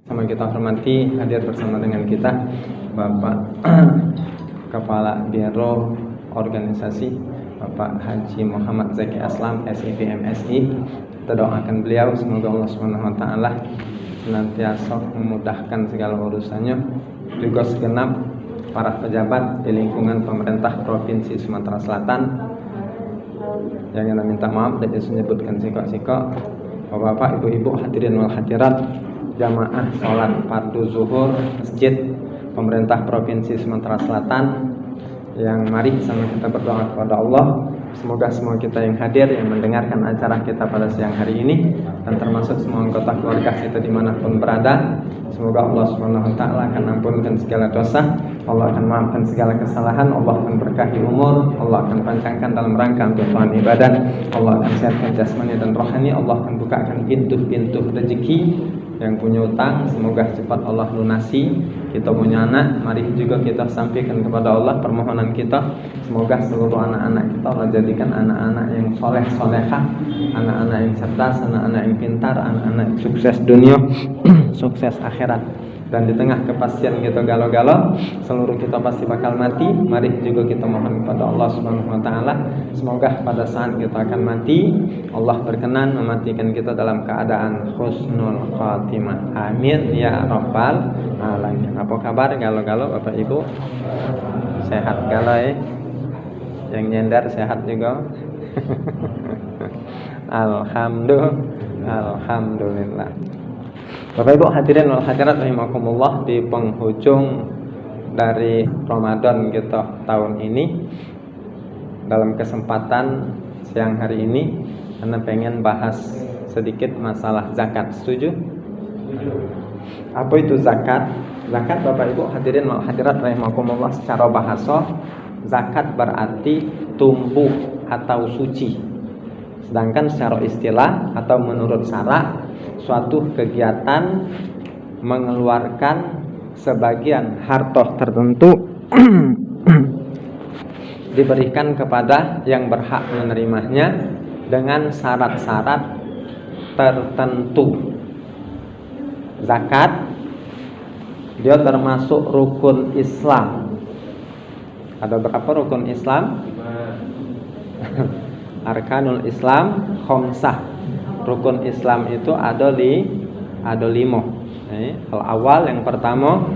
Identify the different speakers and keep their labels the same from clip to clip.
Speaker 1: Sama kita hormati hadir bersama dengan kita Bapak Kepala Biro Organisasi Bapak Haji Muhammad Zaki Aslam SIV MSI. Kita doakan beliau semoga Allah SWT senantiasa memudahkan segala urusannya, juga segenap para pejabat di lingkungan pemerintah Provinsi Sumatera Selatan. Yang kita minta maaf tidak disebutkan sikok-sikok. Bapak, ibu-ibu, hadirin wal hadirat, jamaah sholat fardu zuhur masjid pemerintah Provinsi Sumatera Selatan, yang mari sama kita berdoa kepada Allah. Semoga semua kita yang hadir, yang mendengarkan acara kita pada siang hari ini, dan termasuk semua anggota keluarga kita dimanapun berada, semoga Allah SWT akan ampunkan segala dosa, Allah akan maafkan segala kesalahan, Allah akan berkahi umur, Allah akan panjangkan dalam rangka untuk tuhan ibadah, Allah akan sehatkan jasmani dan rohani, Allah akan bukakan pintu-pintu rezeki. Yang punya utang semoga cepat Allah lunasi. Kita punya anak, mari juga kita sampaikan kepada Allah permohonan kita, semoga seluruh anak-anak kita Allah jadikan anak-anak yang soleh-solehah, anak-anak yang cerdas, anak-anak yang pintar, anak-anak yang sukses dunia sukses akhirat. Dan di tengah kepastian kita galau-galau, seluruh kita pasti bakal mati. Mari juga kita mohon kepada Allah SWT, semoga pada saat kita akan mati, Allah berkenan mematikan kita dalam keadaan husnul khatimah. Amin ya rabbal alamin. Apa kabar galau-galau Bapak Ibu? Sehat galau ya? Yang nyender sehat juga? Alhamdulillah. Bapak Ibu hadirin wal hadirat rahimakumullah, di penghujung dari Ramadan kita tahun ini, dalam kesempatan siang hari ini Anda pengen bahas sedikit masalah zakat. Setuju? Apa itu zakat? Zakat Bapak Ibu hadirin wal hadirat rahimakumullah, secara bahasa zakat berarti tumbuh atau suci. Sedangkan secara istilah atau menurut syara, suatu kegiatan mengeluarkan sebagian harta tertentu diberikan kepada yang berhak menerimanya dengan syarat-syarat tertentu. Zakat dia termasuk rukun Islam. Ada berapa rukun Islam? Arkanul Islam khamsah. Rukun Islam itu ada 5. Al awal, yang pertama,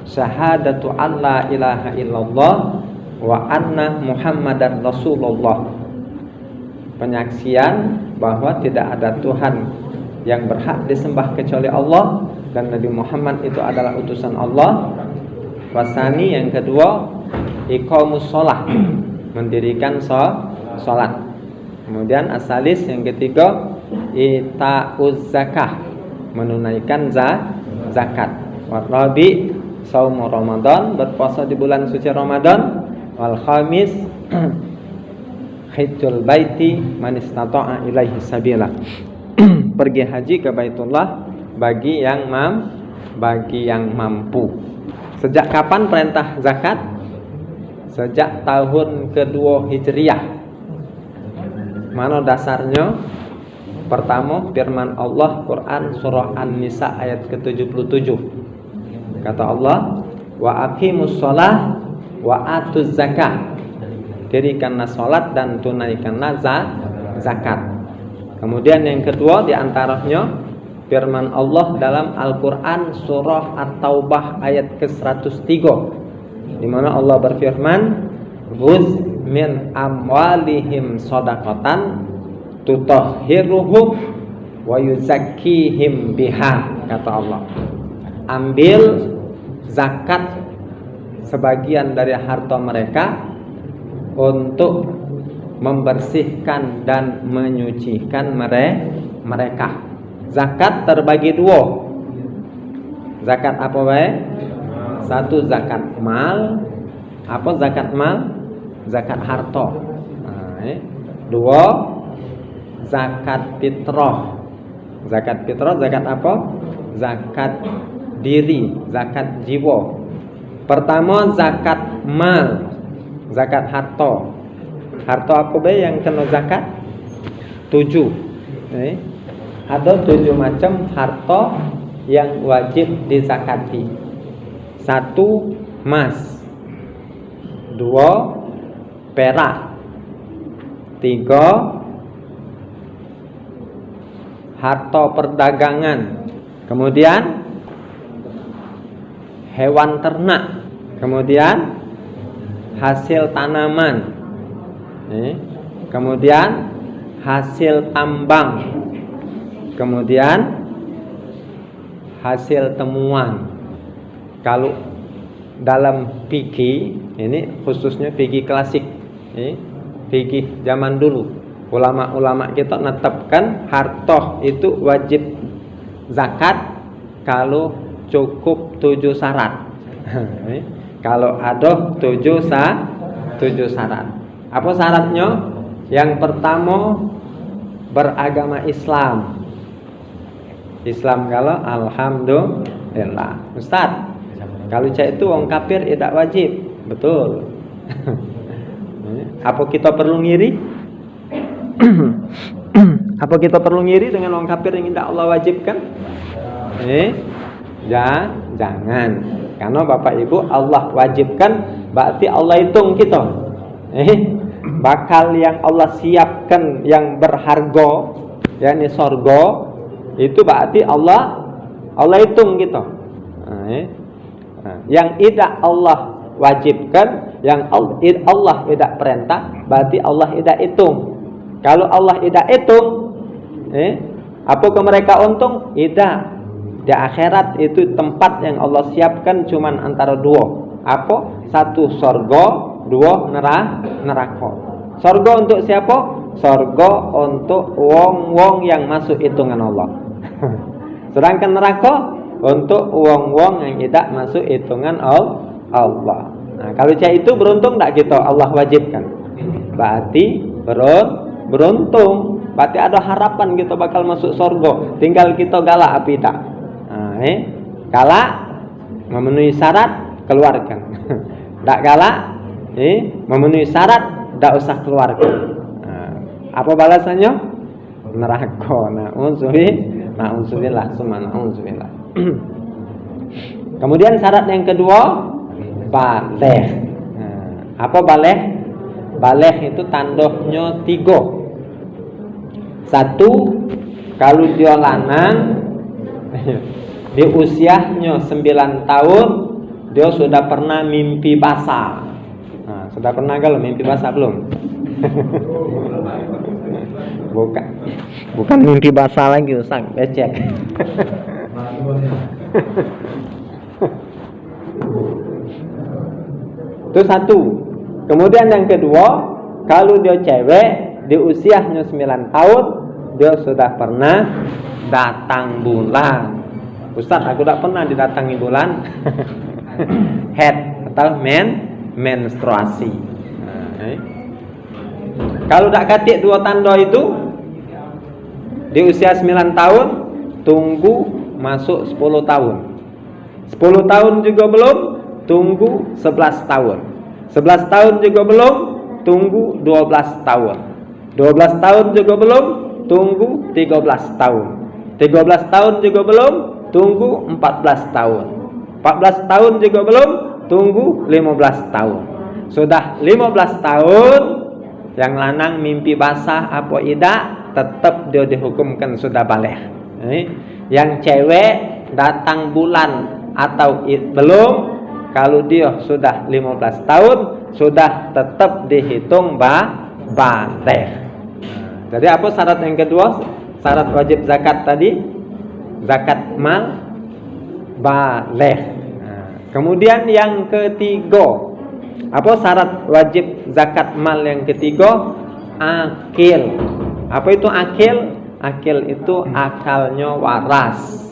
Speaker 1: syahadatu alla ilaha illallah wa anna muhammadar rasulullah. Penyaksian bahwa tidak ada Tuhan yang berhak disembah kecuali Allah, dan Nabi Muhammad itu adalah utusan Allah. Wasani, yang kedua, iqamus shalah, mendirikan salat. Kemudian asalis, yang ketiga, ita'uz zakah, menunaikan zakat. Warabi, saum Ramadan, berpuasa di bulan suci Ramadan. Wal khamis, hajjul baiti man istata'a ilaihi sabila, pergi haji ke Baitullah bagi yang mampu. Sejak kapan perintah zakat? Sejak tahun kedua Hijriah. Mana dasarnya? Pertama, firman Allah Quran surah An-Nisa ayat ke-77. Kata Allah, wa aqimus shalah wa atuz zakah. Dirikanlah salat dan tunaikanlah zakat. Kemudian yang kedua di antaranya firman Allah dalam Al-Quran surah At-Taubah ayat ke-103, di mana Allah berfirman, "Ghuz min amwalihim shadaqatan tutahhiruhum wa yuzakkihim biha." Kata Allah, ambil zakat sebagian dari harta mereka untuk membersihkan dan menyucikan mereka. Zakat terbagi 2. Zakat apa baik? Satu, zakat mal. Apa zakat mal? Zakat harta. Dua, zakat fitrah. Zakat fitrah, zakat apa? Zakat diri, zakat jiwa. Pertama, zakat mal, zakat harta. Harta apa be yang kena zakat? 7. Ada 7 macam harta yang wajib dizakati. 1 emas, 2 perak, 3 harta perdagangan, kemudian hewan ternak, kemudian hasil tanaman, kemudian hasil tambang, kemudian hasil temuan. Kalau dalam fikih, ini khususnya fikih klasik, fikih zaman dulu, ulama-ulama kita menetapkan harta itu wajib zakat kalau cukup 7 syarat. Kalau ada 7 syarat. Apa syaratnya? Yang pertama, beragama Islam. Islam kalau alhamdulillah. Ustaz, kalau cak itu orang kafir tidak wajib. Betul. Apa kita perlu ngiri? Apa kita perlu ngiri dengan orang kafir yang tidak Allah wajibkan? Jangan. Karena Bapak Ibu, Allah wajibkan, berarti Allah hitung kita. Bakal yang Allah siapkan yang berharga, yakni sorga, itu berarti Allah hitung kita. Yang tidak Allah wajibkan, yang Allah tidak perintah, berarti Allah tidak hitung. Kalau Allah tidak hitung, apakah mereka untung? Tidak. Di akhirat itu tempat yang Allah siapkan cuman antara 2. Apa? 1 surga, 2 neraka. Surga untuk siapa? Surga untuk wong-wong yang masuk hitungan Allah. Sedangkan neraka untuk wong-wong yang tidak masuk hitungan Allah. Nah, kalau cak itu beruntung tak kita Allah wajibkan? Berarti beruntung. Berarti ada harapan kita bakal masuk surga. Tinggal kita galak apa tidak. Galak memenuhi syarat, keluarkan. Tak galak, memenuhi syarat, tak usah keluarkan. Apa balasannya? Neraka. Na'udzubillah, summa na'udzubillah. Kemudian syarat yang kedua, baligh. Apa baligh? Baligh itu tandanya 3. 1, kalau dia lanang, di usianya 9 tahun, dia sudah pernah mimpi basah. Sudah pernah kalau mimpi basah belum? Bukan mimpi basah lagi, Ustaz. Becek. Itu 1. Kemudian yang kedua, kalau dia cewek di usianya 9 tahun, dia sudah pernah datang bulan. Ustaz, aku tak pernah didatangi bulan. Head atau menstruasi. Kalau tak katik 2 tanda itu di usia 9 tahun, tunggu masuk 10 tahun. 10 tahun juga belum, tunggu 11 tahun. 11 tahun juga belum, tunggu 12 tahun. 12 tahun juga belum, tunggu 13 tahun. 13 tahun juga belum, tunggu 14 tahun. 14 tahun juga belum, tunggu 15 tahun. Sudah 15 tahun, yang lanang mimpi basah apa tidak, tetap dia dihukumkan sudah baligh. Yang cewek datang bulan atau belum, kalau dia sudah 15 tahun, sudah tetap dihitung baligh. Jadi apa syarat yang kedua? Syarat wajib zakat tadi, zakat mal, baligh. Kemudian yang ketiga, apa syarat wajib zakat mal yang ketiga? Akil. Apa itu akil? Akil itu akalnya waras.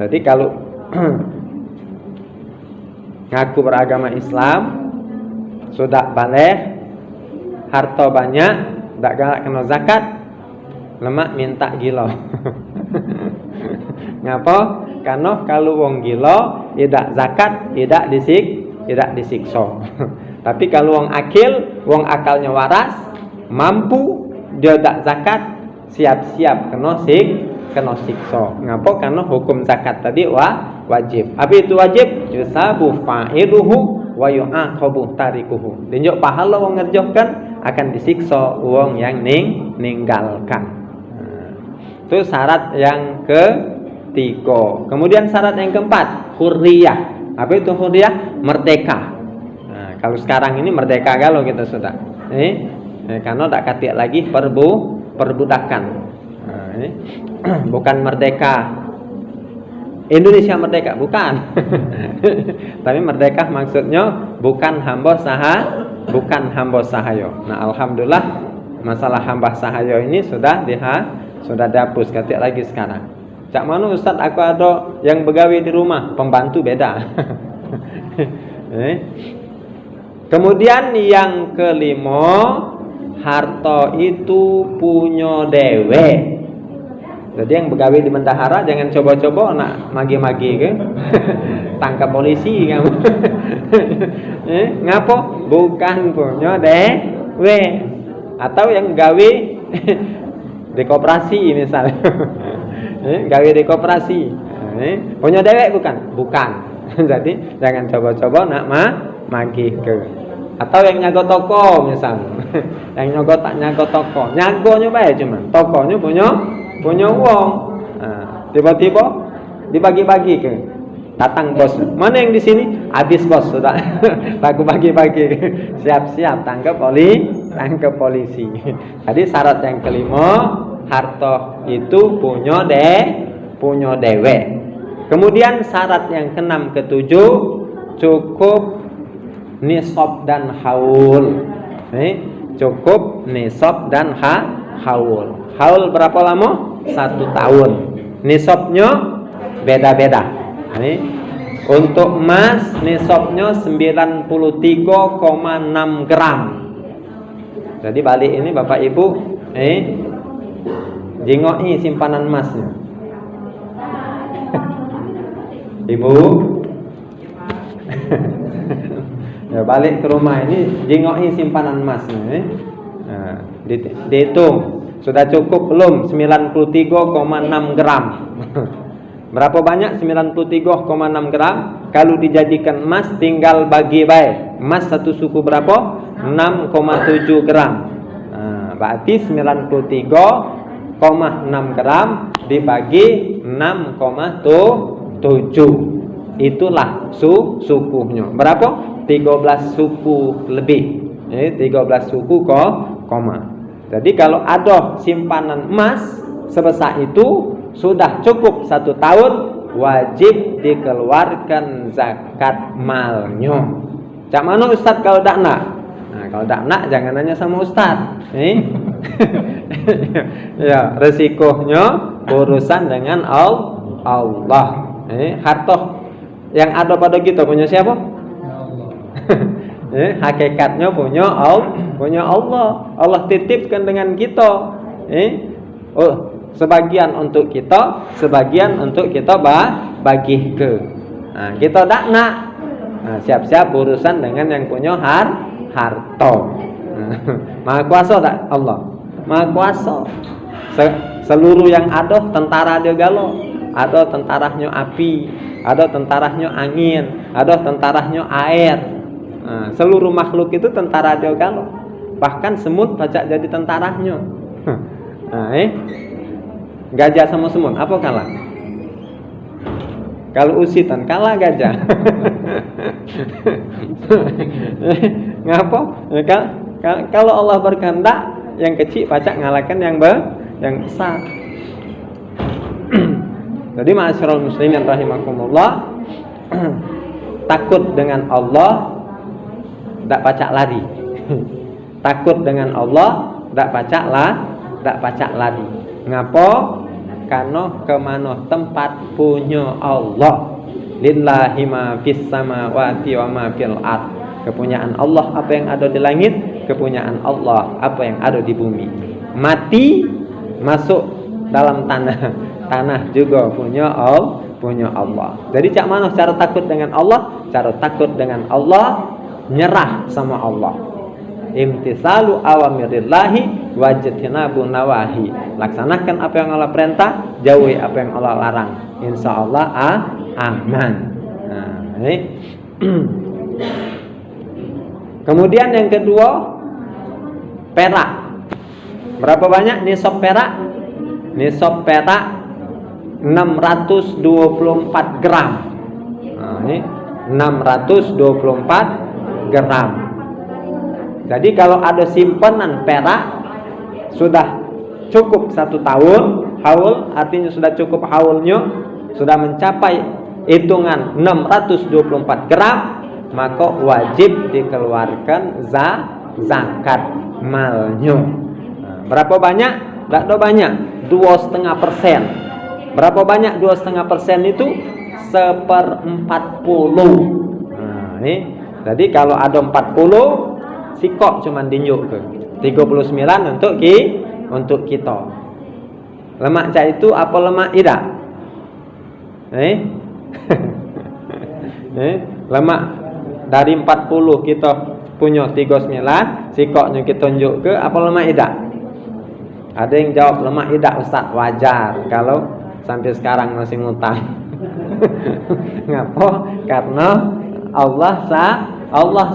Speaker 1: Jadi kalau ngaku beragama Islam, sudah baligh, harta banyak, tak galak kena zakat, lemak minta gila. Ngapa? Karena kalau wong gila tidak zakat, tidak disiksa. Tapi kalau wong akil, wong akalnya waras, mampu, dia tak zakat, siap-siap kena kena siksa. Ngapa? Karena hukum zakat tadi wajib. Apa itu wajib? Yusabu fa'iluhu wa yu'aqabu tarikuhu. Dinjuk pahala wong ngerjohkan, akan disiksa wong yang ninggalkan. Itu syarat yang ketiga. Kemudian syarat yang keempat, hurriyah. Apa itu hurriyah? Merdeka. Nah, kalau sekarang ini merdeka kalau kita sudah. Karena tak katik lagi perbudakan. Nah, ini bukan merdeka Indonesia merdeka, bukan. Tapi merdeka maksudnya bukan hamba sahayo. Nah, alhamdulillah masalah hamba sahayo ini sudah dihapus, katik lagi sekarang. Cak mana Ustaz, aku ada yang begawe di rumah, pembantu beda. Kemudian yang kelima, harta itu punya dewe. Jadi yang begawe di bendahara jangan coba-coba nak magi-magi ke. Tangkap polisi kamu. Ngapo? Bukan punya dewe. Atau yang gawe di koperasi misalnya. Gawe di koperasi. Punya dewe bukan? Bukan. Jadi jangan coba-coba nak magi ke. Atau yang nyago toko misalnya. Yang nyago toko. Nyagonya baik cuman. Tokonya punya uang. Nah, tiba-tiba dibagi-bagi ke. Datang bos. Mana yang di sini? Habis bos sudah. Aku bagi-bagi. Siap-siap tangkap polisi. Jadi syarat yang kelima, harta itu punya dewe. Kemudian syarat yang keenam, ketujuh, cukup nisab dan haul. Cukup nisab dan haul. Haul berapa lama? 1 tahun. Nisabnya beda-beda. Untuk emas nisabnya 93,6 gram. Jadi balik ini Bapak Ibu, jengoki simpanan emasnya. Ibu, ya balik ke rumah ini jengoki simpanan emasnya. Nah, dihitung. Sudah cukup belum? 93,6 gram. Berapa banyak 93,6 gram? Kalau dijadikan emas tinggal bagi baik. Emas satu suku berapa? 6,7 gram. Nah, berarti 93,6 gram dibagi 6,7. Itulah sukunya. Berapa? 13 suku lebih. 13 suku koma. Jadi kalau ada simpanan emas sebesar itu sudah cukup 1 tahun, wajib dikeluarkan zakat malnya. Cak mana Ustaz kalau tak nak? Nah, kalau tak nak jangan nanya sama Ustaz. Ya, resikonya urusan dengan Allah. Harta yang ada pada kita punya siapa? Hakikatnya punya Allah. Allah titipkan dengan kita. Sebagian untuk kita, sebagian untuk kita bagi ke. Nah, kita tak nak. Nah, siap-siap urusan dengan yang punya harta. Maha kuasa tak Allah? Maha kuasa. Seluruh yang ada tentara dia galau. Ada tentaranya api, ada tentaranya angin, ada tentaranya air. Nah, seluruh makhluk itu tentara dia galau. Bahkan semut pacak jadi tentaranya. Nah, gajah sama semut apa kalah? Kalau usitan kalah gajah. Ngapa? Kalau Allah berkehendak yang kecil pacak ngalahkan yang besar. Jadi ma'asyiral muslimin rahimakumullah, takut dengan Allah tak pacak lari. Takut dengan Allah tak pacak lari. Ngapa? Karena kemana tempat punya Allah. Lillahi ma fis samawati wa ma fil ard. Kepunyaan Allah apa yang ada di langit, kepunyaan Allah apa yang ada di bumi. Mati masuk dalam tanah juga punya Allah. Jadi cak mana cara takut dengan Allah? Cara takut dengan Allah nyerah sama Allah. Imtisalu awamirillahi wajtinabun nawahi. Laksanakan apa yang Allah perintah, jauhi apa yang Allah larang. Insyaallah aman. Nah, ini. Kemudian yang kedua, perak. Berapa banyak nisab perak? Nisab perak 624 gram. Nah, ini 624 gram. Jadi kalau ada simpanan perak sudah cukup 1 tahun, haul artinya sudah cukup haulnya, sudah mencapai hitungan 624 gram, maka wajib dikeluarkan zakat malnya. Nah, berapa banyak? Tidak ada banyak, 2,5%. Berapa banyak 2,5% itu? 1/40. Nah, ini. Jadi kalau ada 40, sikok cuman dinjuk ke 39 untuk kita. Lemak cak itu apa lemak idak? Lemak dari 40 kita punya 39, sikoknya kita tunjuk ke apa lemak idak? Ada yang jawab lemak idak, Ustaz. Wajar kalau sampai sekarang masih ngutang. Ngapa? Karena Allah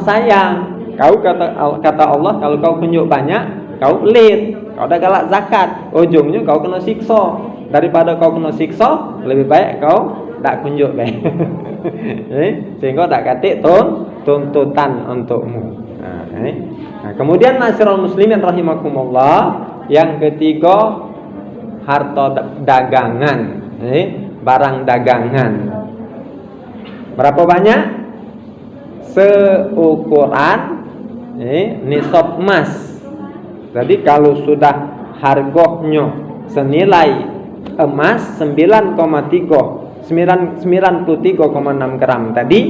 Speaker 1: sayang. Kau kata Allah, kalau kau tunjuk banyak, kau pelit, kau dah galak zakat, ujungnya kau kena siksa. Daripada kau kena siksa, lebih baik kau tak kunjuk baik. Sehingga tak katik tuntutan untukmu. Nah, kemudian masyarul muslimin rahimakumullah, yang ketiga harta dagangan, barang dagangan. Berapa banyak? Seukuran nisab emas. Jadi kalau sudah harganya senilai emas 93,6 gram tadi,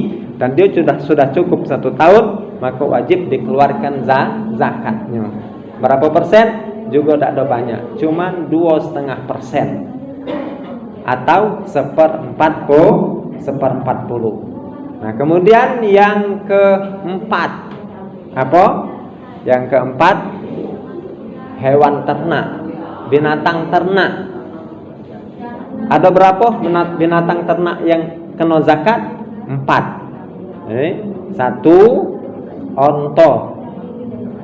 Speaker 1: dan dia sudah cukup 1 tahun, maka wajib dikeluarkan zakatnya. Berapa persen? Juga tidak ada banyak, cuman 2,5% atau 1/40. Nah, kemudian yang keempat apa? Yang keempat, hewan ternak, binatang ternak. Ada berapa binatang ternak yang kena zakat? 4. 1 onta,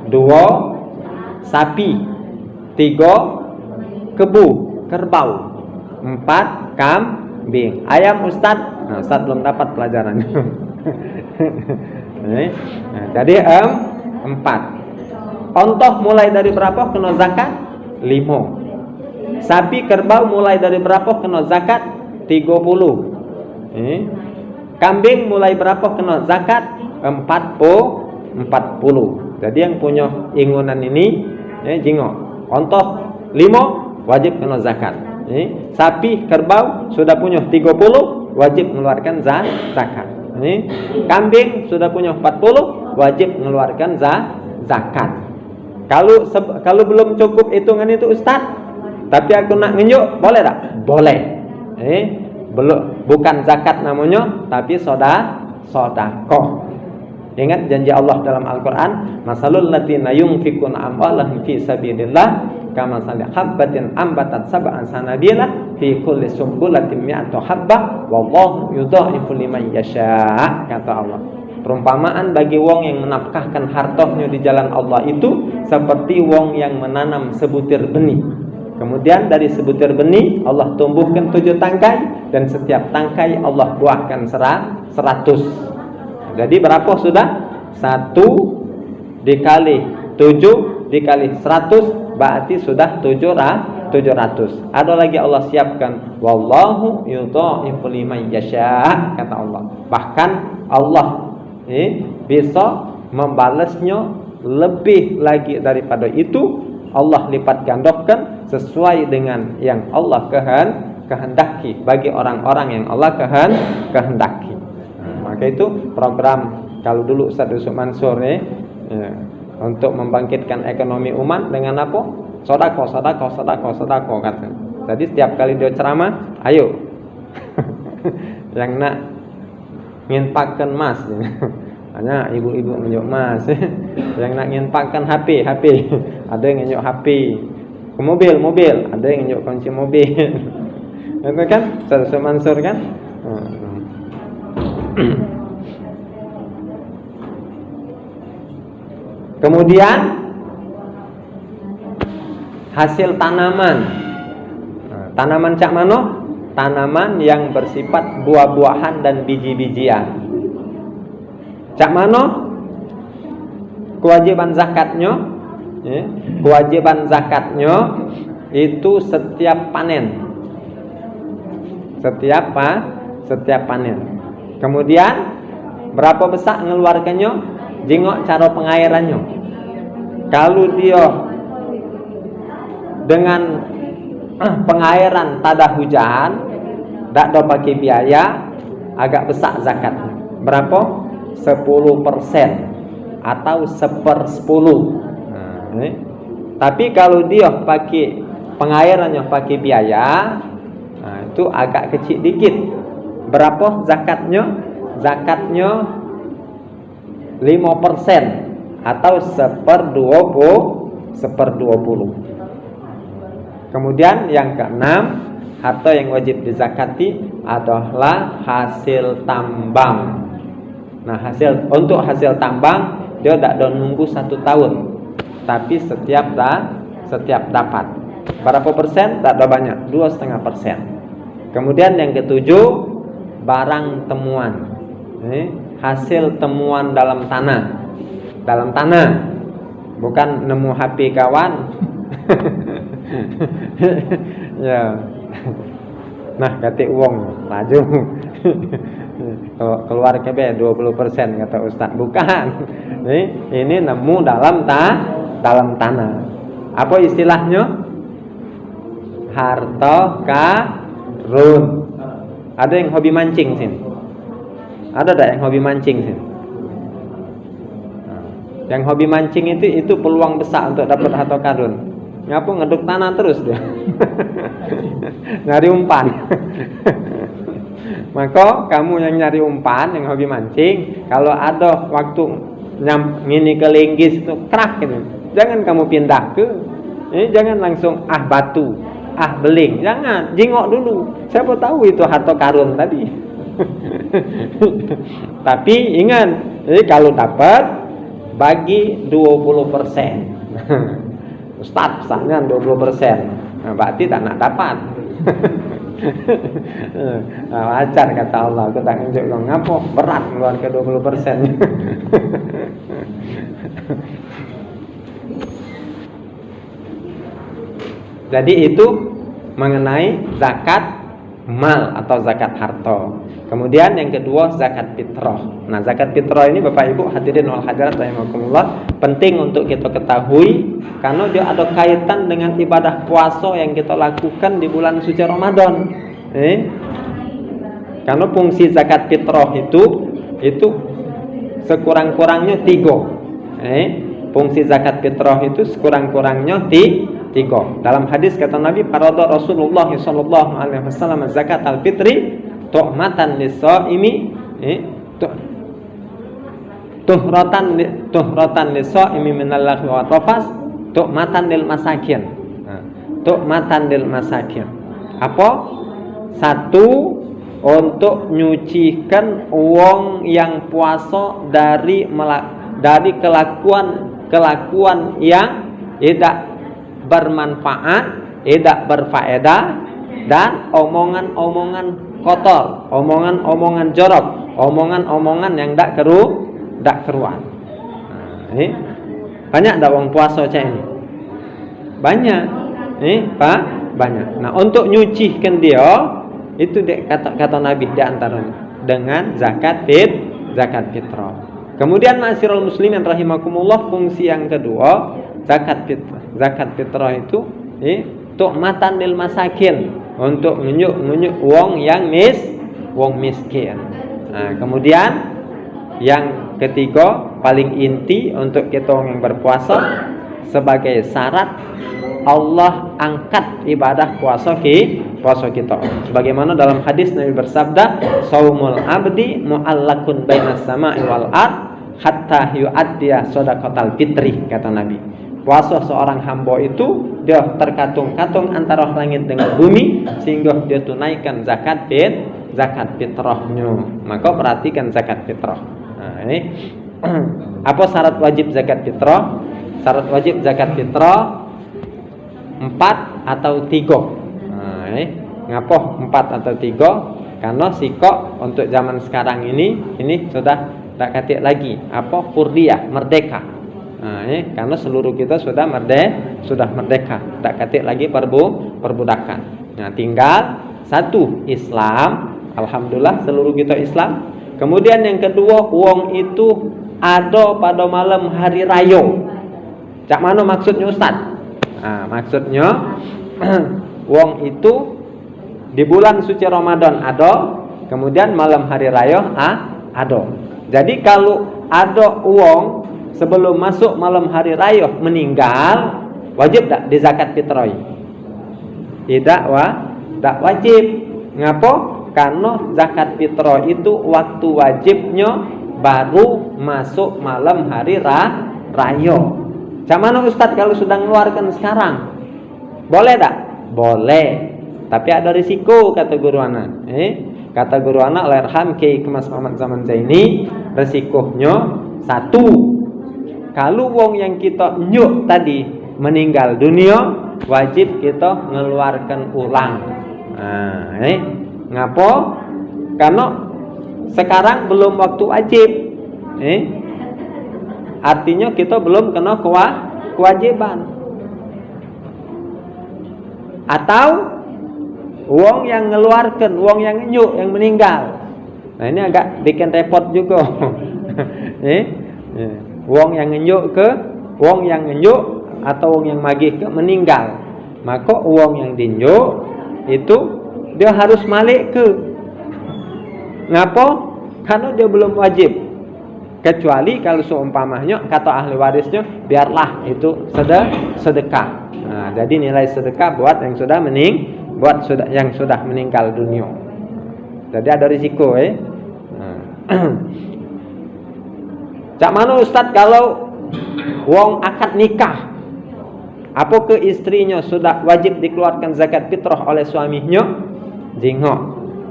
Speaker 1: 2 sapi, 3 kerbau, 4 kambing. Ayam Ustaz, nah, Ustaz belum dapat pelajaran. Nah, jadi 4. Ontoh mulai dari berapa kena zakat? 5. Sapi kerbau mulai dari berapa kena zakat? 30. Kambing mulai berapa kena zakat? 40. Jadi yang punya ingunan ini, jingok. Ontoh 5 wajib kena zakat. Sapi kerbau sudah punya 30, wajib mengeluarkan zakat. Kambing sudah punya 40, wajib mengeluarkan zakat. Kalau belum cukup hitungan itu Ustaz, tapi aku nak ngenjuk, boleh tak? Boleh. Belum, bukan zakat namanya, tapi sedekah. Ingat janji Allah dalam Al-Qur'an, masalul ladzina yunfikuna amwalahum fi sabilillah kamasali habbatin ambatat sab'an sanabila fi kulli sumbulatin mi'atu habbah wallahu yudha'ifu liman yasha', kata Allah. Perumpamaan bagi wong yang menafkahkan hartanya di jalan Allah itu seperti wong yang menanam sebutir benih. Kemudian dari sebutir benih Allah tumbuhkan 7 tangkai, dan setiap tangkai Allah buahkan 100. Jadi berapa sudah? 1 dikali 7 dikali 100 berarti sudah 700. Ada lagi Allah siapkan, wallahu yudha'ifu liman yasha', kata Allah. Bahkan Allah bisa membalasnya lebih lagi daripada itu. Allah lipat gandakan sesuai dengan yang Allah kehendaki bagi orang-orang yang Allah kehendaki. Maka itu program kalau dulu Ustaz Yusuf Mansur untuk membangkitkan ekonomi umat dengan apa? Sedekah kata. Jadi setiap kali dia ceramah, ayo yang nak nginfakkan mas, Hanya ibu-ibu ngenyuk mas. Yang nak nginpakkan HP. Ada yang ngenyuk HP. Ke mobil. Ada yang ngenyuk kunci mobil. Itu kan Mansur kan. Kemudian hasil tanaman. Tanaman cak mano? Tanaman yang bersifat buah-buahan dan biji-bijian. Cak mano? Kewajiban zakatnya, kewajiban zakatnya itu setiap panen. Setiap panen. Kemudian berapa besar ngeluarkannya? Jengok cara pengairannya. Kalau dia dengan pengairan tada hujan, tak ada pakai biaya, agak besar zakatnya. Berapa? 10% atau 1/10. Tapi kalau dia pakai pengairannya pakai biaya, itu agak kecil dikit. Berapa zakatnya? Zakatnya 5% atau 1/20. Kemudian yang keenam, harta yang wajib dizakati adalah hasil tambang. Nah, untuk hasil tambang dia tidak ada nunggu 1 tahun, tapi setiap dapat. Berapa persen? Tak ada banyak, 2,5%. Kemudian yang ketujuh, barang temuan. Hasil temuan dalam tanah, bukan nemu HP kawan. Ya. Nah, kata uang laju. Keluar kebe 20% kata Ustaz. Bukan. Ini nemu dalam tanah. Apa istilahnya? Harta karun. Ada yang hobi mancing sini? Ada tak yang hobi mancing sini? Yang hobi mancing itu peluang besar untuk dapat harta karun. Ngapa ngeduk tanah terus dia? Nyari umpan. Maka kamu yang nyari umpan, yang hobi mancing, kalau ada waktu ngini ke linggis itu krak gitu, jangan kamu pindah jangan langsung batu, beling, jangan, jingok dulu. Siapa tahu itu harta karun tadi. Tapi ingat, kalau dapat bagi 20%. Ustaz, misalnya 20%. Nah, berarti tak nak dapat. Wajar kata Allah, aku tak nunjuk lo ngapo berat keluar ke 20%. Jadi itu mengenai zakat mal atau zakat harta. Kemudian yang kedua zakat fitrah. Nah, zakat fitrah ini Bapak Ibu hadirin wal hadirat rahimakumullah, penting untuk kita ketahui karena dia ada kaitan dengan ibadah puasa yang kita lakukan di bulan suci Ramadan. Karena fungsi zakat fitrah itu sekurang-kurangnya 3. Fungsi zakat fitrah itu sekurang-kurangnya 3. Dalam hadis kata Nabi, farada Rasulullah sallallahu alaihi wasallam zakat al-fitri tuhmatan lis-shaimi tuhratan lis-shaimi minal lagwi wa tafas tuhmatan lil masakin. Tuhmatan lil masakin. Apa? 1, untuk nyucikan uang yang puasa dari kelakuan yang tidak bermanfaat, tidak berfaedah, dan omongan-omongan kotor, omongan-omongan jorok, omongan-omongan yang tak keruan. Banyak tak orang puasa macam ini? Banyak. Banyak. Nah, untuk nyucikan dia itu kata Nabi di antaranya dengan zakat fitrah. Kemudian ma'asyiral muslimin rahimakumullah, fungsi yang kedua zakat fitrah itu tuhmatan lil masakin, untuk nunjuk wong yang miskin. Nah, kemudian yang ketiga paling inti untuk kita yang berpuasa, sebagai syarat Allah angkat ibadah puasa kita. Sebagaimana dalam hadis Nabi bersabda, saumul abdi mu'allakun bainas sama'i wal ard hatta yu'addiya shadaqatal fitri, kata Nabi. Puasa seorang hamba itu dia terkatung-katung antara langit dengan bumi sehingga dia tunaikan zakat fitrahnya. Maka perhatikan zakat fitrah. Nah, ini apa syarat wajib zakat fitrah? Syarat wajib zakat fitrah 4 atau 3. Nah, ini ngapa 4 atau 3? Karena sikok untuk zaman sekarang ini sudah tak katik lagi apa hurriyah, merdeka. Nah, ini karena seluruh kita sudah merdeka, tak katik lagi perbudakan. Nah, tinggal satu Islam, alhamdulillah seluruh kita Islam. Kemudian yang kedua, wong itu ada pada malam hari raya. Cak mana maksudnya Ustaz? Nah, maksudnya wong itu di bulan suci Ramadan ada, kemudian malam hari raya ada. Jadi kalau ada wong sebelum masuk malam hari raya meninggal, wajib tak di zakat fitrah? Tidak wajib. Ngapa? Karena zakat fitrah itu waktu wajibnya baru masuk malam hari raya. Macam Ustaz kalau sudah mengeluarkan sekarang? Boleh tak? Boleh. Tapi ada risiko, kata guru anak. Kata guru anak Allahyarham Kiai Kemas Muhammad Zaman Zaini, risikonya satu. Kalau wong yang kita nyuk tadi meninggal dunia, wajib kita mengeluarkan ulang. Nah, ngapa? Karena sekarang belum waktu wajib. Artinya kita belum kena kewajiban. Atau wong yang mengeluarkan, wong yang nyuk yang meninggal. Nah, ini agak bikin repot juga. Wong yang ngenyuk atau wong yang magih ke meninggal, maka wong yang dinyuk itu dia harus malik ke. Ngapa? Karena dia belum wajib. Kecuali kalau seumpamanya kata ahli warisnya, biarlah itu sedekah. Nah, jadi nilai sedekah buat yang sudah yang sudah meninggal dunia. Jadi ada risiko. Cak mana Ustaz kalau wong akad nikah, apa ke istrinya sudah wajib dikeluarkan zakat fitrah oleh suaminya? Jingok.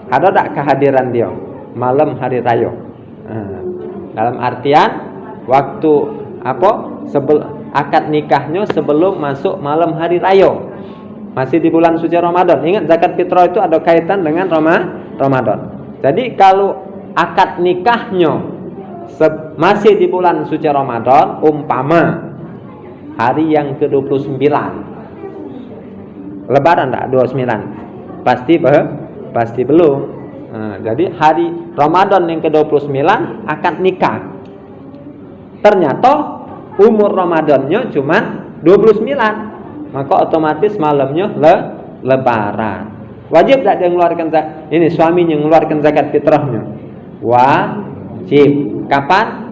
Speaker 1: Ada tak kehadiran dia malam hari raya? Dalam artian waktu akad nikahnya sebelum masuk malam hari raya. Masih di bulan suci Ramadan. Ingat zakat fitrah itu ada kaitan dengan Ramadan. Jadi kalau akad nikahnya masih di bulan suci Ramadan, umpama hari yang ke-29, Lebaran tak 29? Pasti belum. Nah, jadi hari Ramadan yang ke-29 akad nikah. Ternyata umur Ramadannya cuma 29, maka otomatis malamnya Lebaran. Wajib tak dia mengeluarkan ini suaminya mengeluarkan zakat fitrahnya? Wajib. Kapan?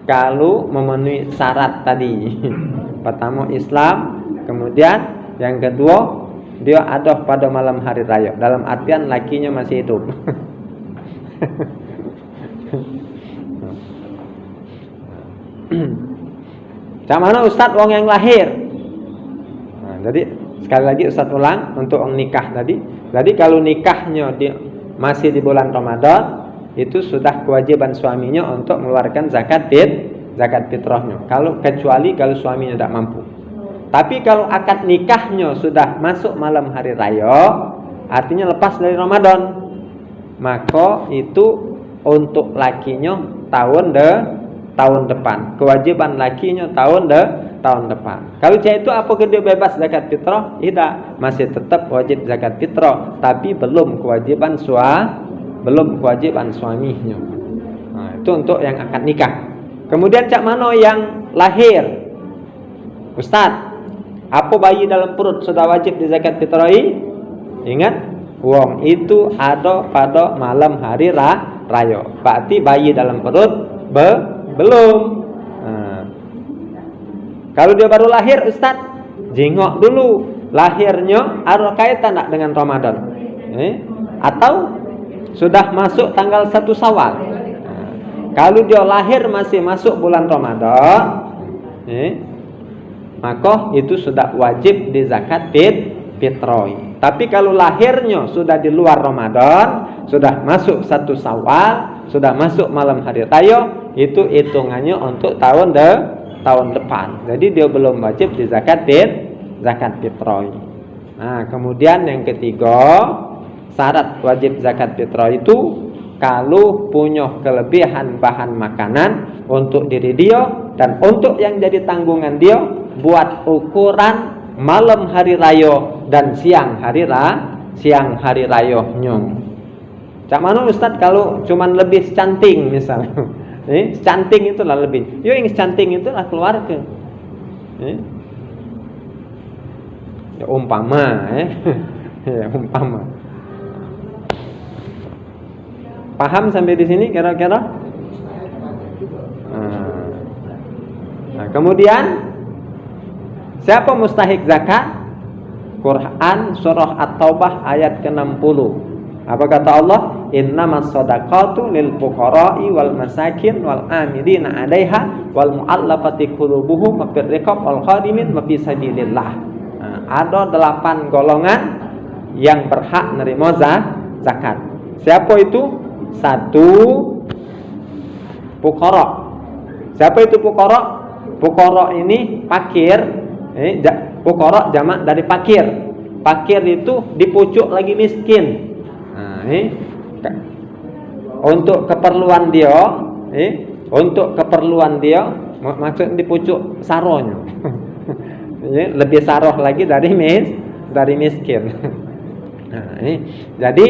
Speaker 1: Kalau memenuhi syarat tadi. Pertama Islam, kemudian yang kedua dia ada pada malam hari raya. Dalam artian lakinya masih hidup. Macam mana Ustaz wong yang lahir? Nah, jadi sekali lagi Ustaz ulang untuk orang nikah tadi. Jadi kalau nikahnya masih di bulan Ramadan, itu sudah kewajiban suaminya untuk mengeluarkan zakat fitrahnya. Kecuali kalau suaminya tidak mampu. Tapi kalau akad nikahnya sudah masuk malam hari raya, artinya lepas dari Ramadan, maka itu untuk lakinya tahun depan. Kewajiban lakinya tahun depan. Kalau cah itu apa dia bebas zakat fitrah? Tidak, masih tetap wajib zakat fitrah, tapi belum kewajiban suaminya. Nah, itu untuk yang akad nikah. Kemudian cak mana yang lahir? Ustaz, apa bayi dalam perut sudah wajib di zakat fitrahi? Ingat, wong itu ada pada malam hari raya. Berarti bayi dalam perut belum. Nah, kalau dia baru lahir, Ustaz, jengok dulu lahirnya ada kaitan tak dengan Ramadan? Atau sudah masuk tanggal 1 Syawal? Nah, kalau dia lahir masih masuk bulan Ramadan, maka itu sudah wajib di zakat fitrah. Tapi kalau lahirnya sudah di luar Ramadan, sudah masuk 1 Syawal, sudah masuk malam hari raya, itu hitungannya untuk tahun depan. Jadi dia belum wajib di zakat fitrah. Nah, kemudian yang ketiga, syarat wajib zakat fitrah itu kalau punya kelebihan bahan makanan untuk diri dia dan untuk yang jadi tanggungan dia buat ukuran malam hari raya dan siang hari raya nyong. Cak mana Ustaz kalau cuman lebih secanting misalnya. Secanting itulah lebih. Yo yang secanting itulah keluarga. Ya umpama ya umpama. Paham sampai di sini kira-kira? Nah, kemudian siapa mustahik zakat? Quran surah At-Taubah ayat ke-60. Apa kata Allah? Innamas shadaqatu lil fuqara'i wal masakin wal amilina 'alaiha wal mu'allafati qulubuhum wa fir riqab wal khadimin wa fi sabilillah. Nah, ada 8 golongan yang berhak nerima zakat. Siapa itu? 1, fuqara. Siapa itu fuqara? Fuqara ini fakir. Fuqara jamak dari fakir. Fakir itu di pucuk lagi miskin. Nah, untuk keperluan dia, maksud di pucuk saronya. Lebih saroh lagi dari miskin. Nah, jadi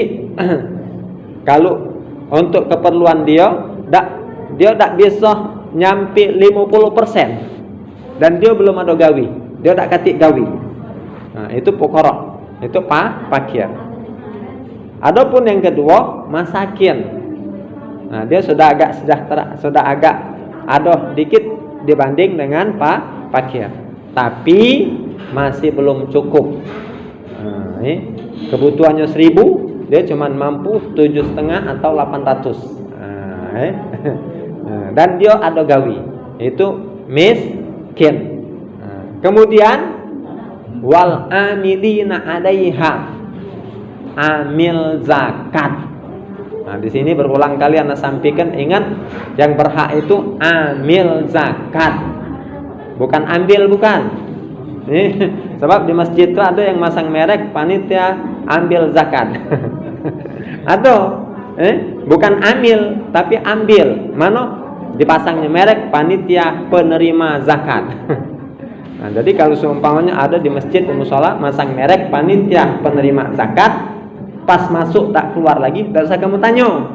Speaker 1: kalau untuk keperluan dia tak bisa nyampe 50% dan dia belum ada gawi, dia tak katik gawi. Nah, itu fuqara, itu fakir. Adapun yang kedua, masakin. Nah, dia sudah agak sejahtera, sudah agak ada dikit dibanding dengan fakir, tapi masih belum cukup. Nah, kebutuhannya 1000, dia cuma mampu 7,5 atau 800. Dan dia ada gawi, itu miskin. Kemudian wal amilina 'alaiha, amil zakat. Nah, di sini berulang kali Anda sampaikan, ingat yang berhak itu amil zakat, bukan ambil, bukan. Sebab di masjid itu ada yang masang merek panitia ambil zakat. Atau bukan amil tapi ambil. Mana dipasangnya merek panitia penerima zakat. Nah, jadi kalau seumpamanya ada di masjid di musola masang merek panitia penerima zakat, pas masuk tak keluar lagi, tak usah kamu tanya.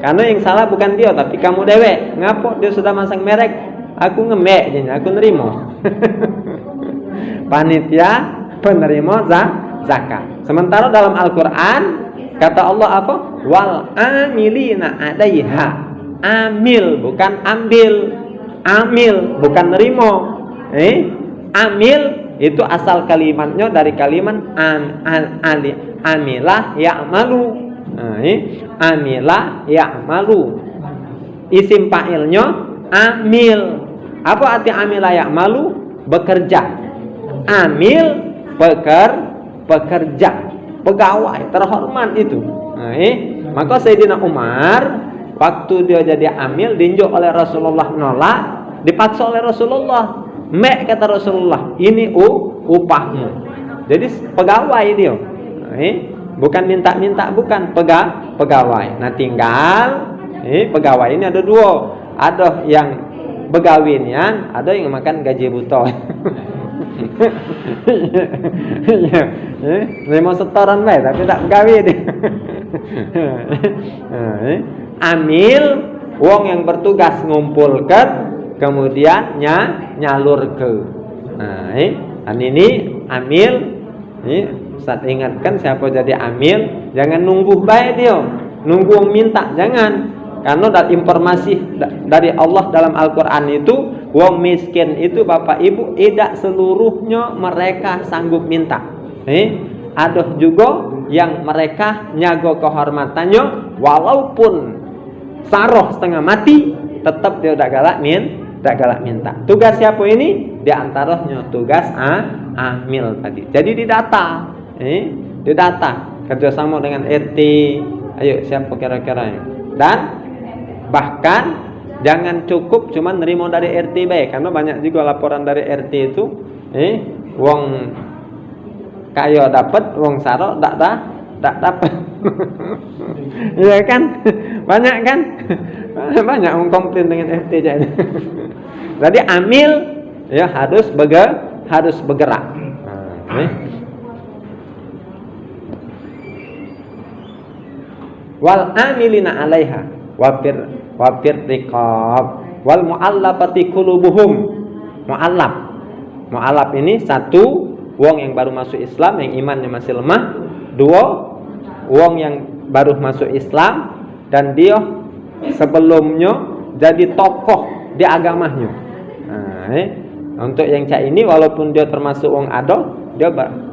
Speaker 1: Karena yang salah bukan dia tapi kamu dewek. Ngapo dia sudah masang merek? Aku ngemek jadinya, aku nerima. Panitia penerima zakat. Sementara dalam Al-Qur'an kata Allah apa? Wal amilina 'alaiha. Amil bukan ambil. Amil bukan nerimo. Amil itu asal kalimatnya dari kalimat amilah ya'malu. Amilah ya'malu. Isim fa'ilnya amil. Apa arti amilah ya'malu? Bekerja. Amil pekerja, pegawai terhormat itu. Maka Sayyidina Umar waktu dia jadi amil dinjuk oleh Rasulullah nolak, dipaksa oleh Rasulullah. Mek kata Rasulullah, ini upahmu. Jadi pegawai dia. Bukan minta-minta, bukan pegawai. Nah tinggal pegawai ini ada 2. Ada yang begawinian, ada yang makan gaji buta. Mau setoran baik tapi tak gawe deh. Amil wong yang bertugas ngumpulkan kemudian nyalur ke. Nah, ini amil. Ustaz ingatkan siapa jadi amil jangan nunggu baik dia, nunggu minta, jangan. Karena dari informasi dari Allah dalam Al-Quran itu, wong miskin itu Bapak Ibu tidak seluruhnya mereka sanggup minta. Ada juga yang mereka nyago kehormatannya walaupun saroh setengah mati, tetap dia udah galak minta. Tugas siapa ini? Di antaranya tugas amil tadi. Jadi didata, didata kerjasama dengan RT. Ayo siapa kira-kira ini? Dan bahkan jangan cukup cuma nerima dari RT baik, karena banyak juga laporan dari RT itu, wong kaya dapat, wong saro tak dapat. Iya kan? Banyak kan? Banyak wong komplain dengan RT jadi. Jadi amil ya harus bergerak. Wal amilina 'alaiha wa fir riqab wal mu'allafati qulubuhum. Mu'allaf ini satu, wong yang baru masuk Islam yang imannya masih lemah. Dua, wong yang baru masuk Islam dan dia sebelumnya jadi tokoh di agamanya. Untuk yang cak ini walaupun dia termasuk wong ado,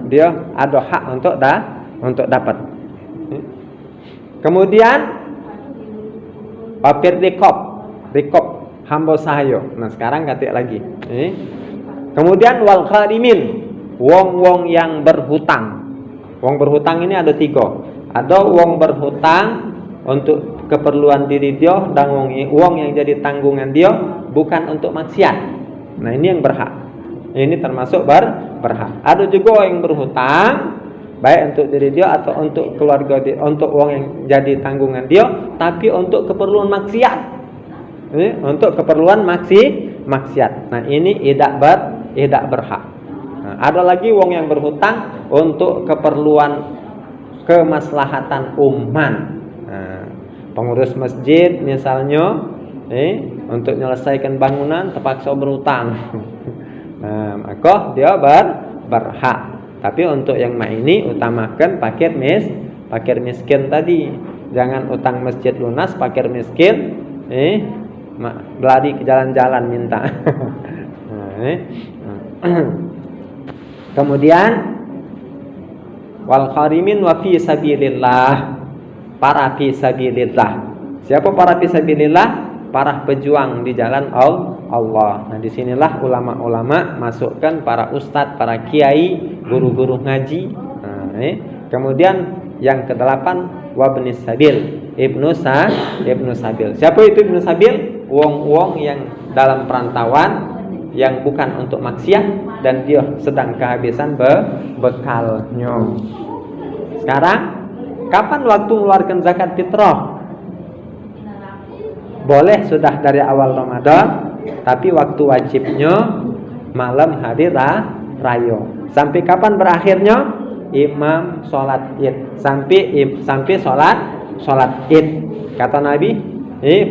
Speaker 1: dia ada hak untuk dapat. Kemudian papir rikop hamba sahayo. Nah sekarang katik lagi. Kemudian wal kharimin, wong yang berhutang. Wong berhutang ini ada 3. Ada wong berhutang untuk keperluan diri dia, dan wong yang jadi tanggungan dia bukan untuk maksiat. Nah ini yang berhak. Ini termasuk berhak. Ada juga yang berhutang baik untuk diri dia atau untuk keluarga dia, untuk wong yang jadi tanggungan dia, tapi untuk keperluan maksiat. Untuk keperluan maksiat. Nah ini tidak berhak. Nah, ada lagi wong yang berhutang untuk keperluan kemaslahatan umat. Nah, pengurus masjid misalnya, untuk menyelesaikan bangunan terpaksa berhutang. Nah, maka dia berhak. Tapi untuk yang ini utamakan pakir miskin tadi. Jangan utang masjid lunas, pakir miskin, berlari ke jalan-jalan minta. Kemudian wal kharimin wa fi sabilillah, para fi sabilillah. Siapa para fi sabilillah? Para pejuang di jalan Allah. Nah, disinilah ulama-ulama masukkan para ustadz, para kiai, guru-guru ngaji. Nah, kemudian yang ke-8 wabnis sabil, ibnu sabil. Siapa itu ibnu sabil? Wong-wong yang dalam perantauan yang bukan untuk maksiat dan dia sedang kehabisan bekalnya. Sekarang kapan waktu mengeluarkan zakat fitrah? Boleh sudah dari awal Ramadan, tapi waktu wajibnya malam hari raya. Sampai kapan berakhirnya? Imam sholat id. Sampai sholat id. Kata Nabi,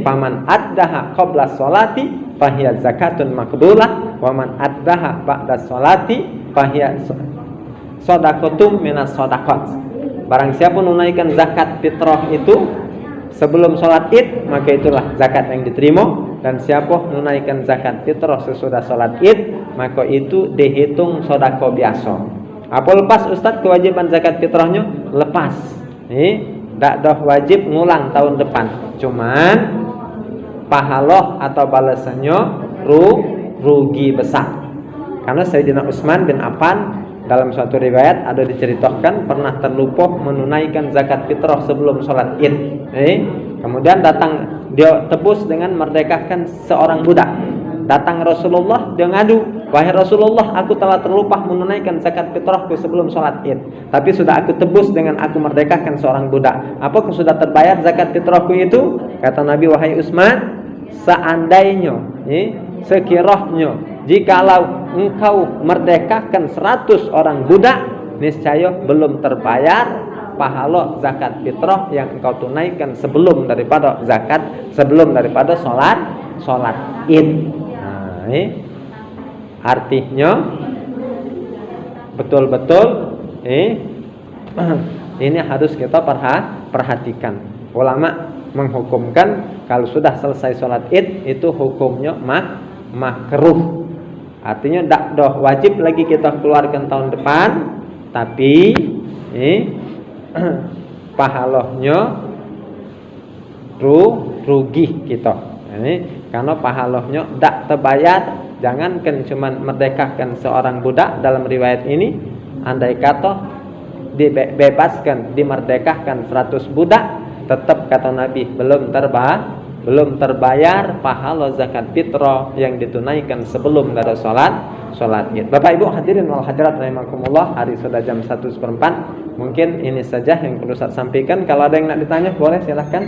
Speaker 1: faman addaha qabla sholati fahiya zakatun maqbulah, wa man addaha ba'da sholati fahiya shadaqatum minas shadaqat. Barang siapa menunaikan zakat fitrah itu sebelum sholat id, maka itulah zakat yang diterima. Dan siapa menunaikan zakat fitrah sesudah sholat id, maka itu dihitung sedekah biasa. Apa lepas Ustaz kewajiban zakat fitrahnya? Lepas. Tak dah wajib ngulang tahun depan. Cuman pahala atau balasannya rugi besar. Karena Sayyidina Utsman bin Affan dalam suatu riwayat ada diceritakan pernah terlupa menunaikan zakat fitrah sebelum sholat id. Kemudian datang dia tebus dengan merdekakan seorang budak. Datang Rasulullah, dia ngadu, wahai Rasulullah, aku telah terlupa menunaikan zakat fitrahku sebelum sholat id, tapi sudah aku tebus dengan aku merdekakan seorang budak. Apakah sudah terbayar zakat fitrahku itu? Kata Nabi, wahai Utsman, seandainya, sekiranya jikalau engkau merdekakan 100 orang budak, niscaya belum terbayar pahala zakat fitrah yang engkau tunaikan sebelum daripada sholat id. Nah, artinya betul-betul ini harus kita perhatikan. Ulama menghukumkan kalau sudah selesai sholat id itu hukumnya makruh. Artinya tidak wajib lagi kita keluarkan tahun depan, tapi pahalanya rugi kita. Ini karena pahalanya tak terbayar. Jangankan cuman merdekakan seorang budak, dalam riwayat ini andai kata dibebaskan, dimerdekakan 100 budak, tetap kata Nabi belum terbayar pahala zakat fitrah yang ditunaikan sebelum ada salat Id. Bapak Ibu hadirin wal hadirat rahimakumullah, hari sudah jam 1:04. Mungkin ini saja yang perlu saya sampaikan. Kalau ada yang nak ditanya boleh silahkan.